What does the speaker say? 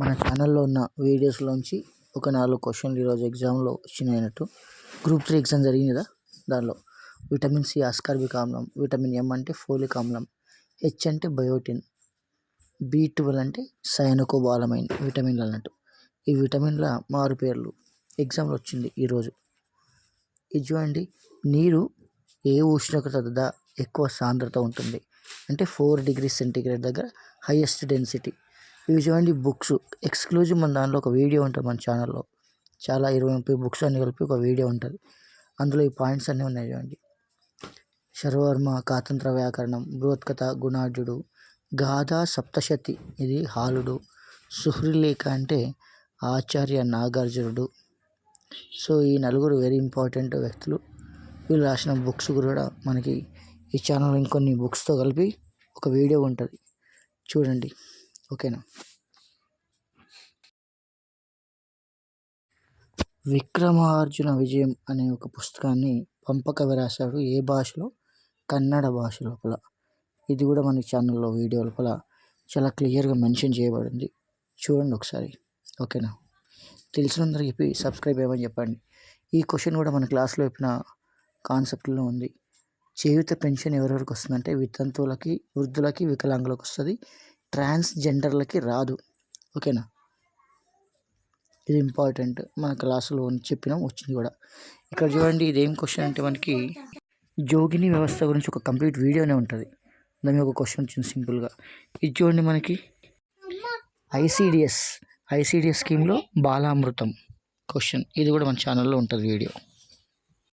మన ఛానల్లో ఉన్న వీడియోస్లోంచి ఒక 4 క్వశ్చన్లు ఈరోజు ఎగ్జామ్లో వచ్చినాయన్నట్టు. గ్రూప్ 3 ఎగ్జామ్ జరిగింది కదా, దానిలో విటమిన్ సి ఆస్కార్బిక్ ఆమ్లం, విటమిన్ ఎం అంటే ఫోలిక్ ఆమ్లం, హెచ్ అంటే బయోటిన్, B12 అంటే సైనకోబాలమైన్ విటమిన్లు అన్నట్టు. ఈ విటమిన్ల మారు పేర్లు ఎగ్జామ్లో వచ్చింది ఈరోజు. ఇది చూడండి, నీరు ఏ ఉష్ణోగ్రత వద్ద ఎక్కువ సాంద్రత ఉంటుంది అంటే 4 degrees సెంటీగ్రేడ్ దగ్గర హైయెస్ట్ డెన్సిటీ. ఇవి చూడండి బుక్స్ ఎక్స్క్లూజివ్, మన దాంట్లో ఒక వీడియో ఉంటుంది మన ఛానల్లో, చాలా 20-30 బుక్స్ అన్ని కలిపి ఒక వీడియో ఉంటుంది. అందులో ఈ పాయింట్స్ అన్నీ ఉన్నాయి చూడండి. శర్వవర్మ కాతంత్ర వ్యాకరణం, బృహత్కథ గుణాఢ్యుడు, గాథా సప్తశతి ఇది హాలుడు, సుహృలేఖ అంటే ఆచార్య నాగార్జునుడు. సో ఈ నలుగురు వెరీ ఇంపార్టెంట్ వ్యక్తులు. వీళ్ళు రాసిన బుక్స్ కూడా మనకి ఈ ఛానల్లో ఇంకొన్ని బుక్స్తో కలిపి ఒక వీడియో ఉంటుంది, చూడండి. ఓకేనా. విక్రమార్జున విజయం అనే ఒక పుస్తకాన్ని పంప కవి రాశాడు. ఏ భాషలో? కన్నడ భాష లోపల. ఇది కూడా మన ఛానల్లో వీడియో లోపల చాలా క్లియర్గా మెన్షన్ చేయబడింది, చూడండి ఒకసారి. ఓకేనా. తెలిసినందరూ చెప్పి సబ్స్క్రైబ్ అయ్యమని చెప్పండి. ఈ క్వశ్చన్ కూడా మన క్లాస్లో చెప్పిన కాన్సెప్ట్లో ఉంది. చేయూత పెన్షన్ ఎవరెవరికి వస్తుందంటే వితంతువులకి, వృద్ధులకి, వికలాంగులకు వస్తుంది, ట్రాన్స్జెండర్లకి రాదు. ఓకేనా. ఇది ఇంపార్టెంట్, మన క్లాసులో చెప్పినాం, వచ్చింది కూడా. ఇక్కడ చూడండి, ఇదేం క్వశ్చన్ అంటే మనకి జోగిని వ్యవస్థ గురించి ఒక కంప్లీట్ వీడియోనే ఉంటుంది, దాని మీద ఒక క్వశ్చన్ వచ్చింది సింపుల్గా. ఇది చూడండి, మనకి ఐసిడిఎస్ స్కీమ్లో బాలామృతం క్వశ్చన్, ఇది కూడా మన ఛానల్లో ఉంటుంది వీడియో.